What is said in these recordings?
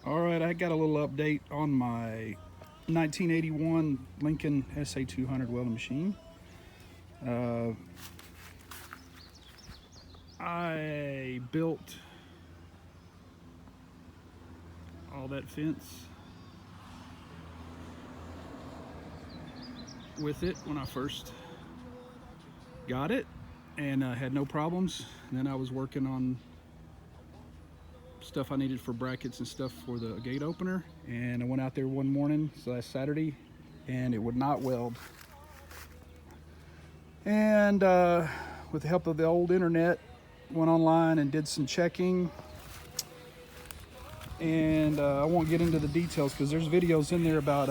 All right, I got a little update on my 1981 Lincoln SA200 welding machine. I built all that fence with it when I first got it, and had no problems. And then I was working on stuff I needed for brackets and stuff for the gate opener, and I went out there one morning, so last Saturday, and it would not weld. And with the help of the old internet, went online and did some checking, and I won't get into the details because there's videos in there about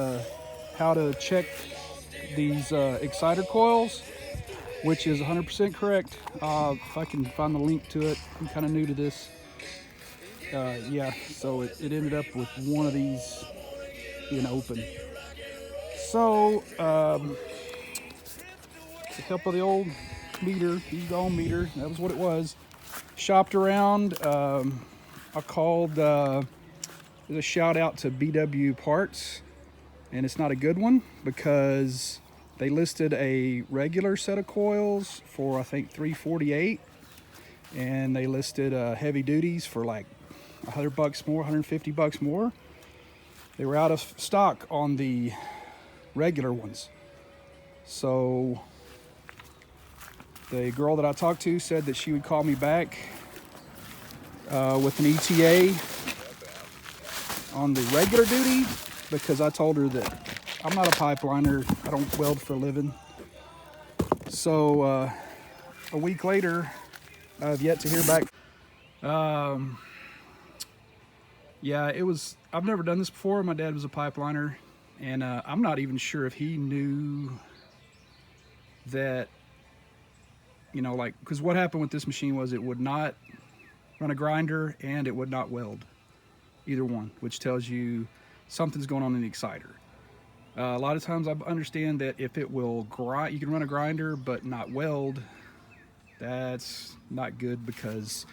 how to check these exciter coils, which is 100% correct. If I can find the link to it, I'm kind of new to this. Yeah, so it ended up with one of these being open. So, with the help of the old meter, used the old meter, that was what it was. Shopped around. I called, there's a shout out to BW Parts, and it's not a good one because they listed a regular set of coils for I think $348, and they listed heavy duties for like $100 more, $150 more. They were out of stock on the regular ones. So the girl that I talked to said that she would call me back with an ETA on the regular duty, because I told her that I'm not a pipeliner. I don't weld for a living. So a week later, I've yet to hear back. Yeah, I've never done this before. My dad was a pipeliner, and I'm not even sure if he knew that, like, because what happened with this machine was it would not run a grinder and it would not weld, either one, which tells you something's going on in the exciter. A lot of times I understand that if it will grind, you can run a grinder but not weld. That's not good, because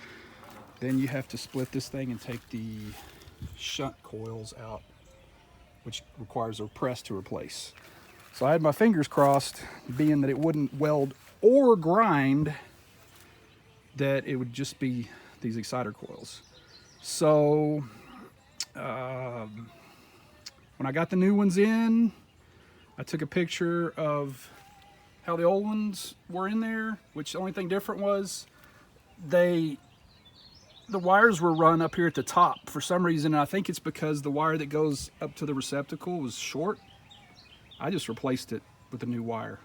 then you have to split this thing and take the shunt coils out, which requires a press to replace. So I had my fingers crossed, being that it wouldn't weld or grind, that it would just be these exciter coils. So when I got the new ones in, I took a picture of how the old ones were in there, which the only thing different was the wires were run up here at the top for some reason, and I think it's because the wire that goes up to the receptacle was short. I just replaced it with a new wire.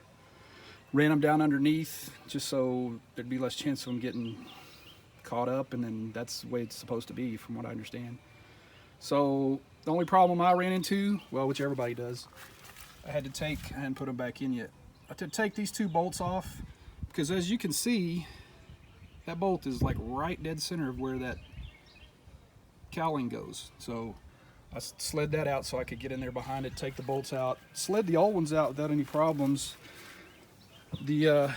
Ran them down underneath just so there'd be less chance of them getting caught up, and then that's the way it's supposed to be from what I understand. So the only problem I ran into, well, which everybody does, I hadn't put them back in yet. I had to take these two bolts off, because as you can see, that bolt is like right dead center of where that cowling goes. So I slid that out so I could get in there behind it, take the bolts out, slid the old ones out without any problems. The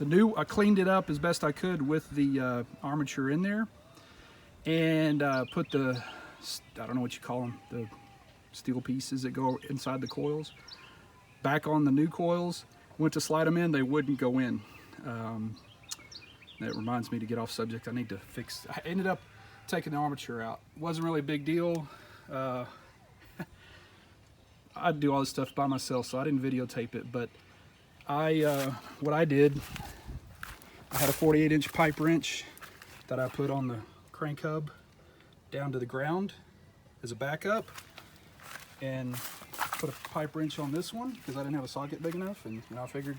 new, I cleaned it up as best I could with the armature in there, and put the, I don't know what you call them, the steel pieces that go inside the coils, back on the new coils. Went to slide them in, they wouldn't go in. That reminds me to get off subject. I need to fix, I ended up taking the armature out. Wasn't really a big deal. I do all this stuff by myself, so I didn't videotape it, but what I did, I had a 48-inch pipe wrench that I put on the crank hub down to the ground as a backup, and put a pipe wrench on this one because I didn't have a socket big enough, and I figured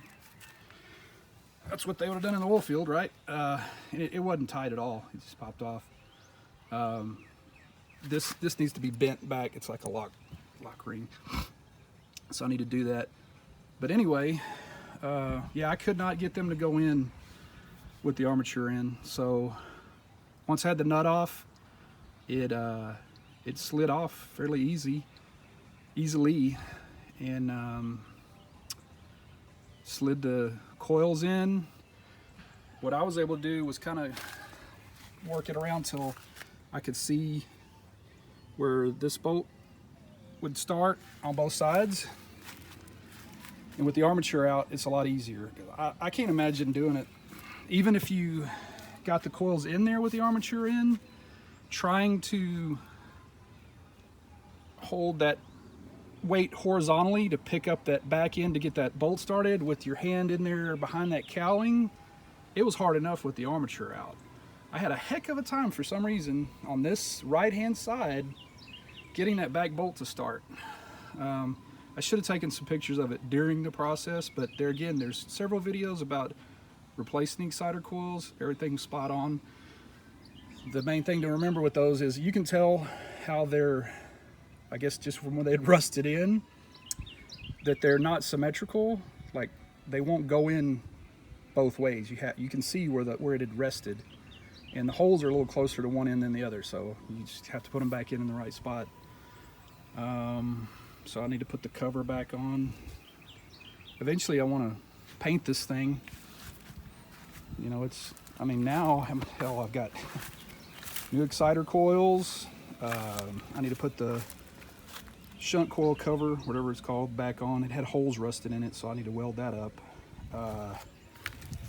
that's what they would have done in the oil field, right? It wasn't tight at all. It just popped off. This needs to be bent back. It's like a lock ring, so I need to do that. But anyway, yeah, I could not get them to go in with the armature in. So once I had the nut off, it slid off fairly easily, and slid the coils in. What I was able to do was kind of work it around till I could see where this bolt would start on both sides. And with the armature out, it's a lot easier. I can't imagine doing it, even if you got the coils in there with the armature in, trying to hold that weight horizontally to pick up that back end to get that bolt started with your hand in there behind that cowling. It was hard enough with the armature out. I had a heck of a time for some reason on this right hand side getting that back bolt to start. I should have taken some pictures of it during the process, but there again, there's several videos about replacing exciter coils. Everything's spot on. The main thing to remember with those is you can tell how they're, I guess just from when they'd rusted in, that they're not symmetrical. Like they won't go in both ways. You can see where it had rested, and the holes are a little closer to one end than the other, so you just have to put them back in the right spot. So I need to put the cover back on. Eventually I want to paint this thing. You know, I mean now, hell, I've got new exciter coils. I need to put the shunt coil cover, whatever it's called, back on. It had holes rusted in it, so I need to weld that up.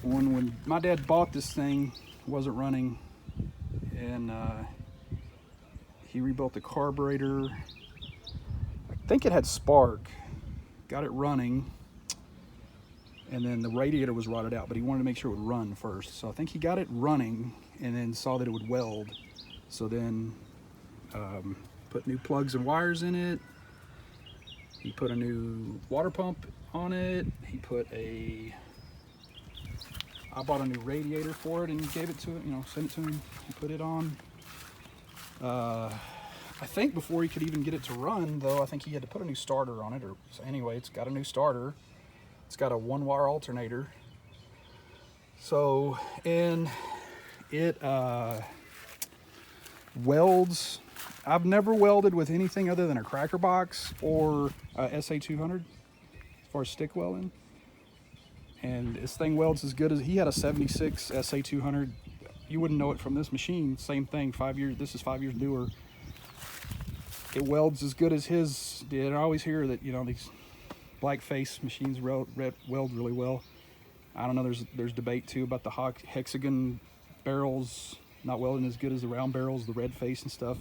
When my dad bought this thing, it wasn't running, and he rebuilt the carburetor. I think it had spark, got it running, and then the radiator was rotted out, but he wanted to make sure it would run first. So I think he got it running and then saw that it would weld. So then put new plugs and wires in it. He put a new water pump on it. I bought a new radiator for it and gave it to it, sent it to him. He put it on. I think before he could even get it to run, though, I think he had to put a new starter on it. So anyway, it's got a new starter. It's got a 1-wire alternator. So, and it welds. I've never welded with anything other than a cracker box or a SA200 as far as stick welding. And this thing welds as good as, he had a 76 SA200. You wouldn't know it from this machine. Same thing, 5 years, this is 5 years newer. It welds as good as his did. I always hear that, these black face machines weld really well. I don't know, there's debate too about the hexagon barrels not welding as good as the round barrels, the red face and stuff.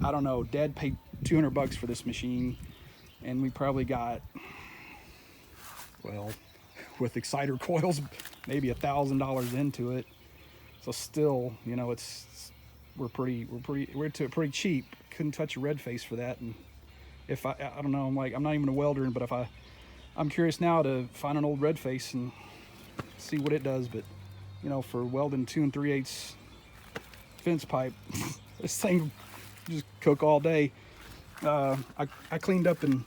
I don't know. Dad paid $200 for this machine, and we probably got, well, with exciter coils, maybe $1,000 into it. So still, we're pretty cheap. Couldn't touch a red face for that. And if I don't know, I'm not even a welder, but I'm curious now to find an old red face and see what it does. But for welding 2 3/8 fence pipe, this thing just cook all day. I cleaned up and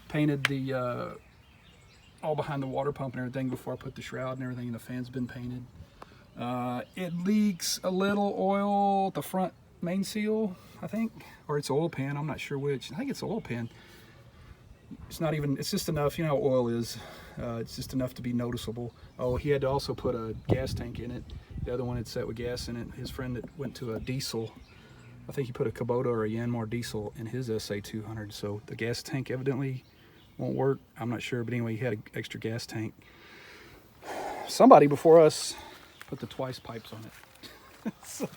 painted the all behind the water pump and everything before I put the shroud and everything, and the fan's been painted. It leaks a little oil at the front main seal, I think, or it's oil pan, I'm not sure which. I think it's oil pan. It's just enough, how oil is. It's just enough to be noticeable. Oh, he had to also put a gas tank in it. The other one had set with gas in it. His friend that went to a diesel, I think he put a Kubota or a Yanmar diesel in his SA200, so the gas tank evidently won't work. I'm not sure, but anyway, he had an extra gas tank. Somebody before us put the twice pipes on it. So,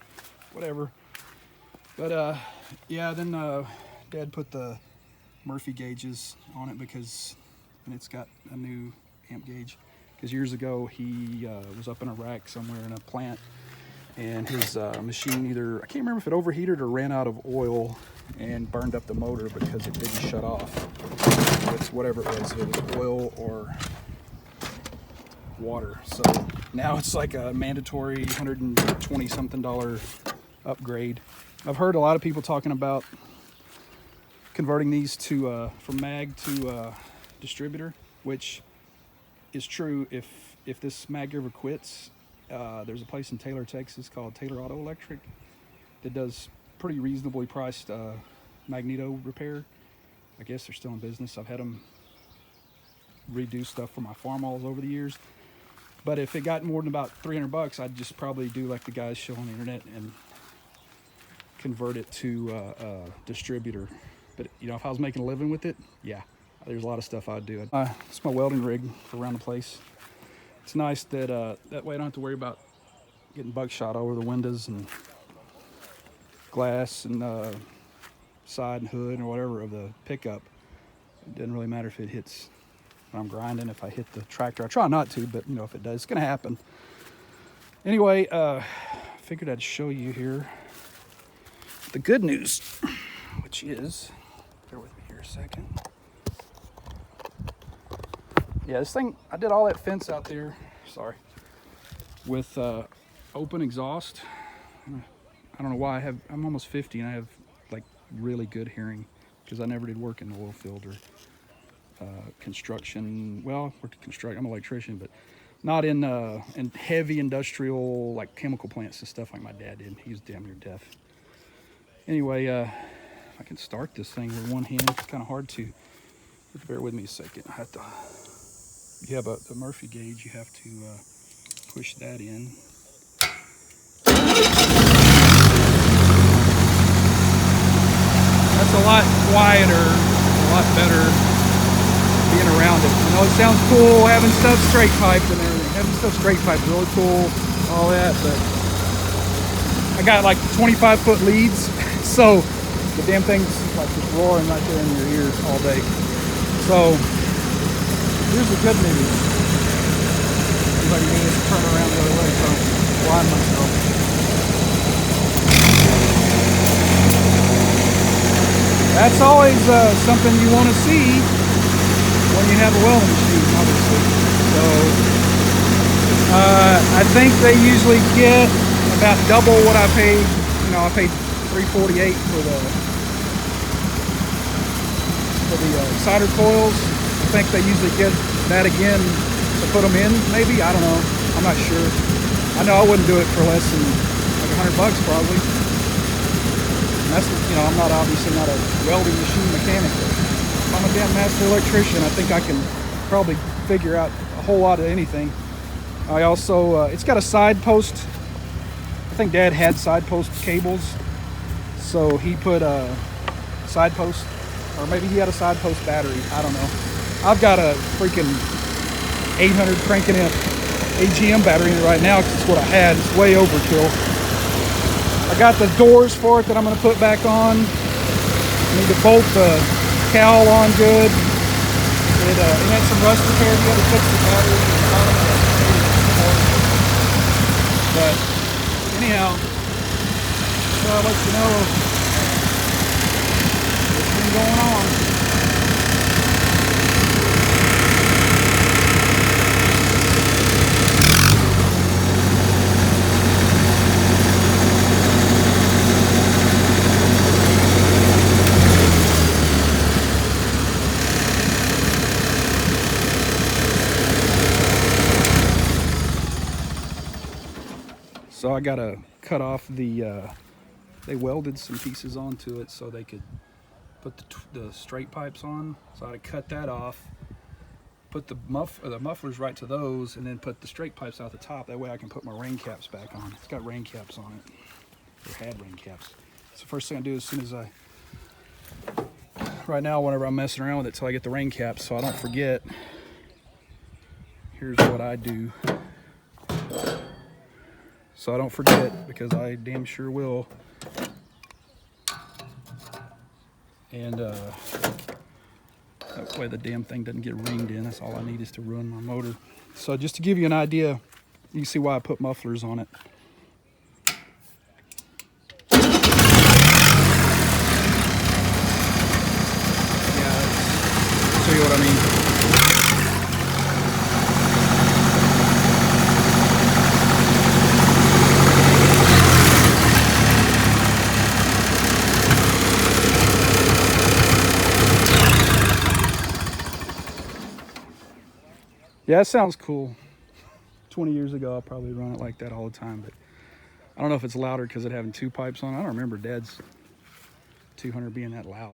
whatever. But yeah, then Dad put the Murphy gauges on it and it's got a new amp gauge. Because years ago he was up in Iraq somewhere in a plant, and his machine either, I can't remember if it overheated or ran out of oil and burned up the motor because it didn't shut off. It's whatever it was oil or water. So now it's like a mandatory $120 something upgrade. I've heard a lot of people talking about converting these to from mag to distributor, which is true if this mag ever quits. There's a place in Taylor, Texas called Taylor Auto Electric that does pretty reasonably priced magneto repair. I guess they're still in business. I've had them redo stuff for my farm all over the years. But if it got more than about $300, I'd just probably do like the guys show on the internet and convert it to a distributor. But you know, if I was making a living with it, yeah, there's a lot of stuff I'd do. It's my welding rig for around the place. It's nice that that way I don't have to worry about getting buckshot all over the windows and glass and side and hood or whatever of the pickup. It doesn't really matter if it hits when I'm grinding. If I hit the tractor, I try not to, but you know, if it does, it's gonna happen. Anyway, figured I'd show you here the good news, which is, bear with me here a second. Yeah, this thing, I did all that fence out there, sorry, with open exhaust. I don't know why I'm almost 50 and I have like really good hearing because I never did work in the oil field or construction. Well, I worked in construction, I'm an electrician, but not in heavy industrial like chemical plants and stuff like my dad did. He was damn near deaf. Anyway, I can start this thing with one hand. It's kind of hard to, bear with me a second. I have to, you have a Murphy gauge, you have to push that in. That's a lot quieter, a lot better being around it. I know it sounds cool having stuff straight piped and everything. Having stuff straight piped, really cool, all that, but I got like 25-foot leads, so the damn thing's like just roaring right there in your ears all day. So here's the good news. Everybody needs to turn around the other way, so I'm blind myself. That's always something you want to see when you have a welding machine, obviously. So I think they usually get about double what I paid. You know, I paid $348 for the cider coils. I think they usually get that again to put them in. Maybe, I don't know. I'm not sure. I know I wouldn't do it for less than like $100 probably. And that's, you know, I'm not obviously not a welding machine mechanic. If I'm a damn master electrician, I think I can probably figure out a whole lot of anything. I also, it's got a side post. I think Dad had side post cables, so he put a side post, or maybe he had a side post battery. I don't know. I've got a freaking 800 cranking amp AGM battery in it right now because it's what I had. It's way overkill. I got the doors for it that I'm going to put back on. I need to bolt the cowl on good. It had some rust repair. You had to fix the battery. But anyhow, so I'll let you know what's been going on. So I gotta cut off the, they welded some pieces onto it so they could put the straight pipes on. So I had to cut that off, put the mufflers right to those, and then put the straight pipes out the top. That way I can put my rain caps back on. It's got rain caps on it, or had rain caps. So first thing I do as soon as right now whenever I'm messing around with it till I get the rain caps so I don't forget, here's what I do. So I don't forget, because I damn sure will. And that way the damn thing doesn't get ringed in. That's all I need is to run my motor. So just to give you an idea, you can see why I put mufflers on it. Yeah, show you what I mean. Yeah, it sounds cool. 20 years ago, I probably run it like that all the time, but I don't know if it's louder because it having two pipes on. I don't remember Dad's 200 being that loud.